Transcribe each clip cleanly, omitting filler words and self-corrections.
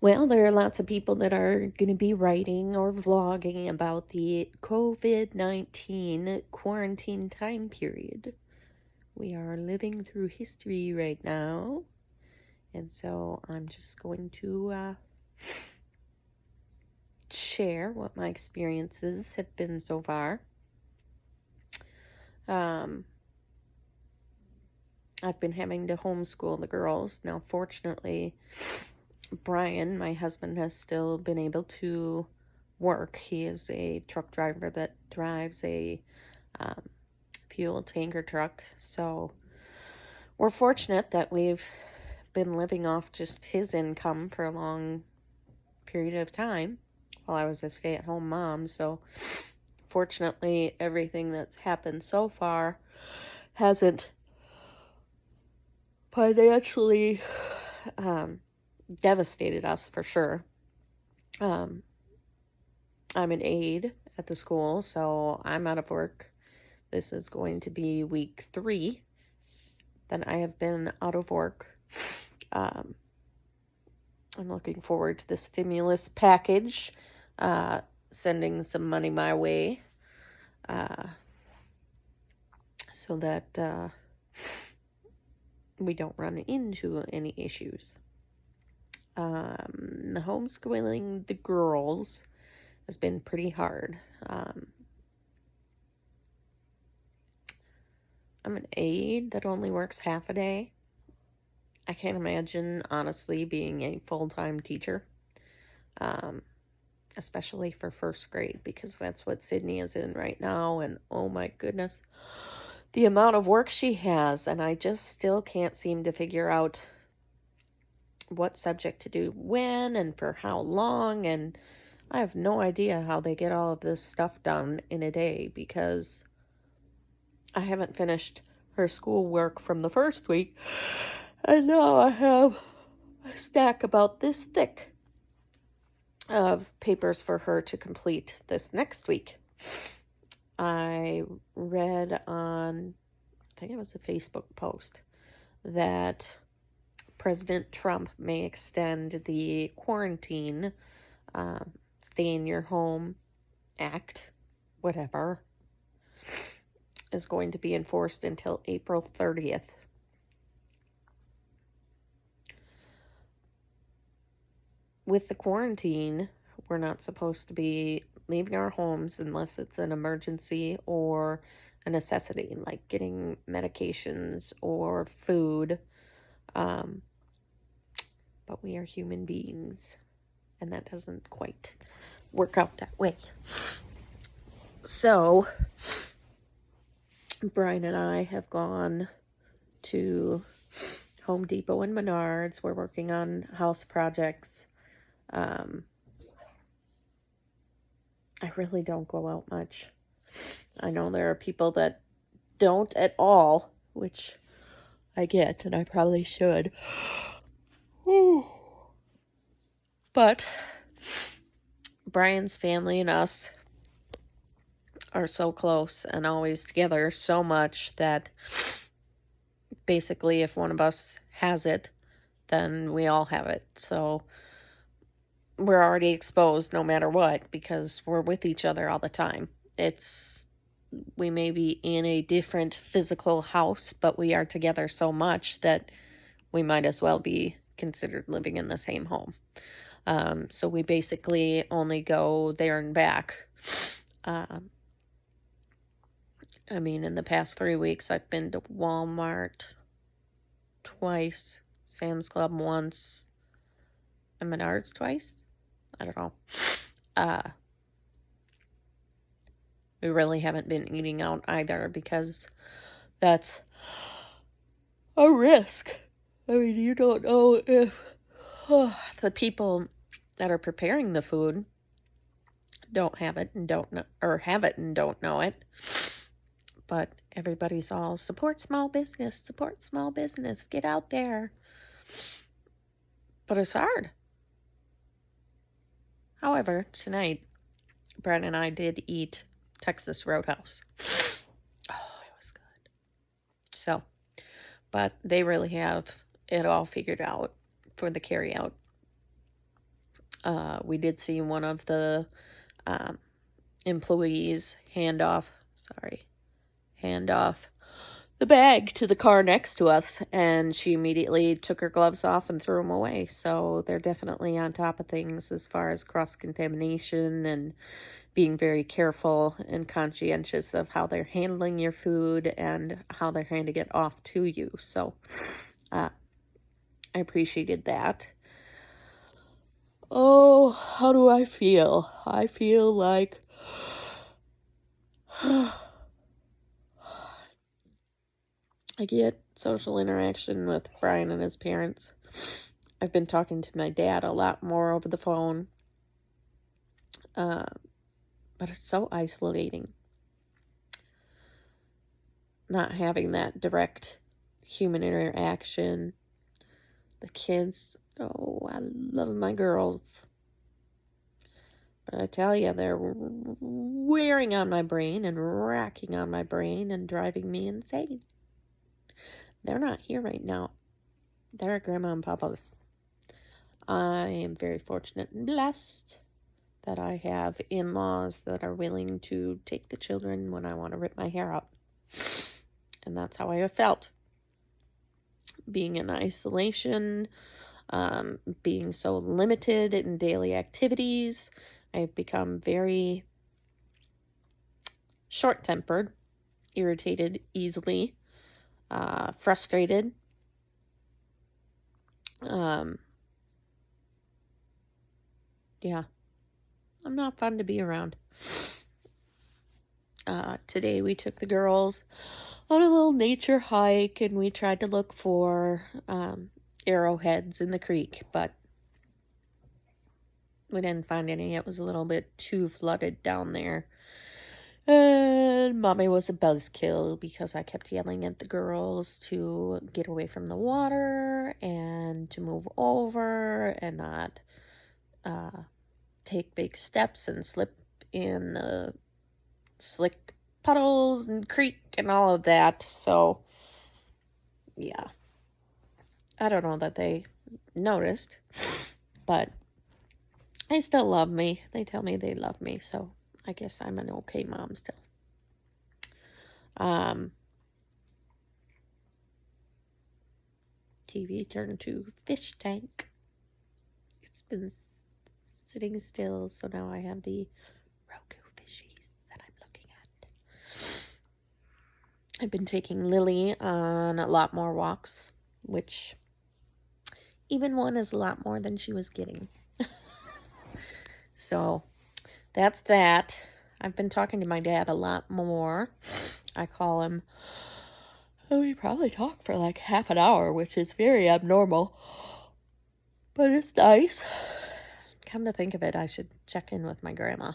Well, there are lots of people that are going to be writing or vlogging about the COVID-19 quarantine time period. We are living through history right now, and so I'm just going to share what my experiences have been so far. I've been having to homeschool the girls. Now, fortunately, Brian, my husband, has still been able to work. He is a truck driver that drives a um, fuel tanker truck. So we're fortunate that we've been living off just his income for a long period of time while I was a stay-at-home mom. So fortunately, everything that's happened so far hasn't financially devastated us for sure. I'm an aide at the school, so I'm out of work. This is going to be week 3 that I have been out of work. I'm looking forward to the stimulus package, sending some money my way, so that we don't run into any issues. The homeschooling the girls has been pretty hard. I'm an aide that only works half a day. I can't imagine, honestly, being a full-time teacher, especially for first grade, because that's what Sydney is in right now, and oh my goodness, the amount of work she has, and I just still can't seem to figure out what subject to do when and for how long, and I have no idea how they get all of this stuff done in a day, because I haven't finished her schoolwork from the first week, and now I have a stack about this thick of papers for her to complete this next week. I read on, I think it was a Facebook post, that President Trump may extend the quarantine, stay in your home act, whatever, is going to be enforced until April 30th. With the quarantine, we're not supposed to be leaving our homes unless it's an emergency or a necessity, like getting medications or food. But we are human beings, and that doesn't quite work out that way. So, Brian and I have gone to Home Depot and Menards. We're working on house projects. I really don't go out much. I know there are people that don't at all, which I get, and I probably should. But Brian's family and us are so close and always together so much that basically if one of us has it, then we all have it. So we're already exposed no matter what because we're with each other all the time. We may be in a different physical house, but we are together so much that we might as well be considered living in the same home. So we basically only go there and back. I mean, in the past 3 weeks, I've been to Walmart twice, Sam's Club once, and Menards twice. I don't know. We really haven't been eating out either because that's a risk. I mean, you don't know if the people that are preparing the food don't have it and don't know, or have it and don't know it. But everybody's all support small business, get out there. But it's hard. However, tonight, Brad and I did eat Texas Roadhouse. Oh, it was good. So, but they really have it all figured out for the carry out. We did see one of the um, employees hand off the bag to the car next to us, and she immediately took her gloves off and threw them away. So they're definitely on top of things as far as cross-contamination and being very careful and conscientious of how they're handling your food and how they're handing it off to you. So uh, I appreciated that. Oh, how do I feel? I feel like I get social interaction with Brian and his parents. I've been talking to my dad a lot more over the phone, uh, but it's so isolating not having that direct human interaction. The kids, oh, I love my girls. But I tell you, they're wearing on my brain and racking on my brain and driving me insane. They're not here right now. They're at Grandma and Papa's. I am very fortunate and blessed that I have in-laws that are willing to take the children when I want to rip my hair out. And that's how I have felt. Being in isolation, being so limited in daily activities, I've become very short-tempered, irritated easily, frustrated. Yeah, I'm not fun to be around. Today we took the girls on a little nature hike and we tried to look for arrowheads in the creek, but we didn't find any. It was a little bit too flooded down there. And Mommy was a buzzkill because I kept yelling at the girls to get away from the water and to move over and not take big steps and slip in the slick puddles and creek and all of that. So, yeah. I don't know that they noticed, but they still love me. They tell me they love me, so I guess I'm an okay mom still. TV turned to fish tank. It's been sitting still, so now I have the Roku fishies that I'm looking at. I've been taking Lily on a lot more walks, which even one is a lot more than she was getting. So that's that. I've been talking to my dad a lot more. I call him, we probably talk for like half an hour, which is very abnormal. But it's nice. Come to think of it, I should check in with my grandma.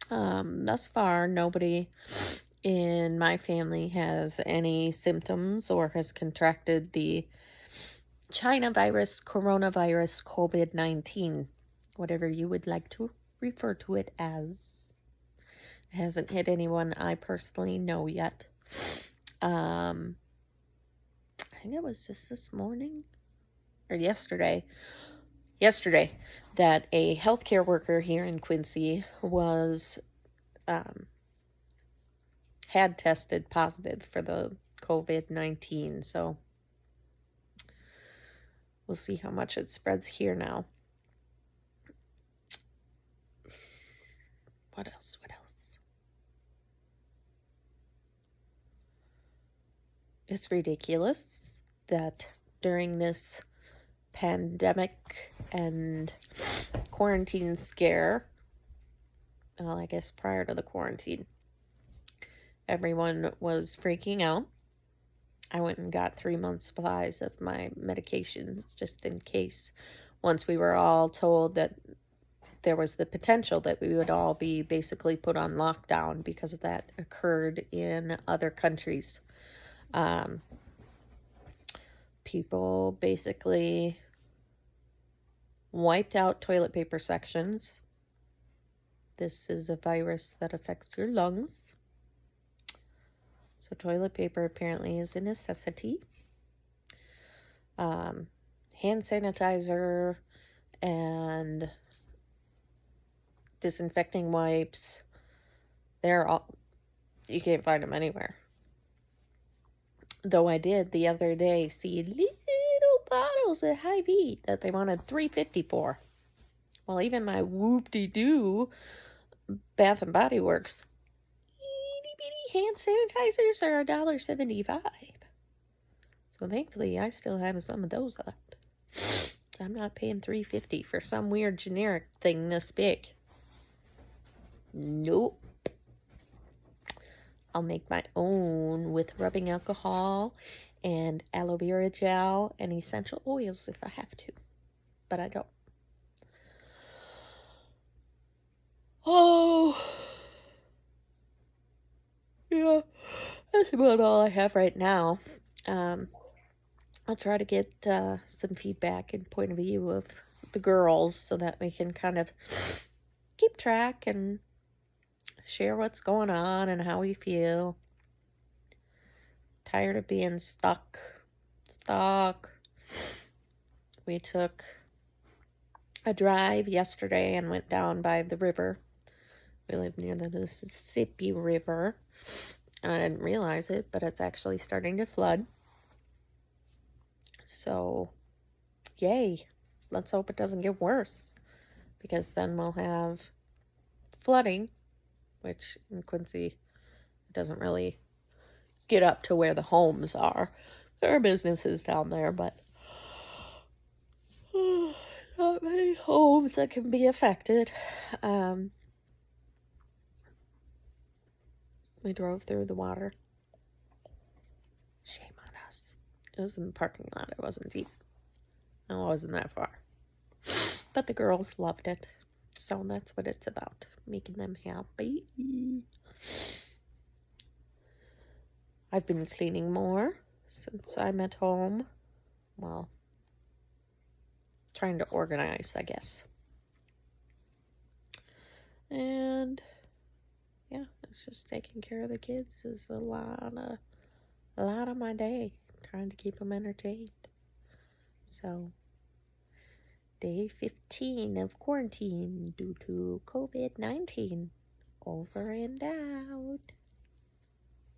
Thus far, nobody in my family has any symptoms or has contracted the China virus, coronavirus, COVID-19, whatever you would like to refer to it as. It hasn't hit anyone I personally know yet. I think it was just this morning or yesterday that a healthcare worker here in Quincy was had tested positive for the COVID-19. So we'll see how much it spreads here now. What else? It's ridiculous that during this pandemic and quarantine scare, well, I guess prior to the quarantine, everyone was freaking out. I went and got 3 months supplies of my medications just in case, once we were all told that there was the potential that we would all be basically put on lockdown because that occurred in other countries. People basically wiped out toilet paper sections. This is a virus that affects your lungs. So toilet paper apparently is a necessity. Hand sanitizer and disinfecting wipes. They're all, you can't find them anywhere. Though I did the other day see little bottles of Hy-Vee that they wanted $3.50 for. Well, even my whoop-de-doo Bath and Body Works itty-bitty hand sanitizers are $1.75. So thankfully, I still have some of those left. I'm not paying $3.50 for some weird generic thing this big. Nope. I'll make my own with rubbing alcohol and aloe vera gel and essential oils if I have to. But I don't. Oh, yeah. That's about all I have right now. I'll try to get some feedback and point of view of the girls so that we can kind of keep track and share what's going on and how we feel. Tired of being stuck. We took a drive yesterday and went down by the river. We live near the Mississippi River. And I didn't realize it, but it's actually starting to flood. So, yay. Let's hope it doesn't get worse. Because then we'll have flooding, which in Quincy doesn't really get up to where the homes are. There are businesses down there, but not many homes that can be affected. We drove through the water. Shame on us. It was in the parking lot. It wasn't deep. It wasn't that far. But the girls loved it. So that's what it's about. Making them happy. I've been cleaning more since I'm at home. Well, trying to organize, I guess. And yeah, it's just taking care of the kids is a lot of my day, trying to keep them entertained. So, day 15 of quarantine due to COVID-19. Over and out.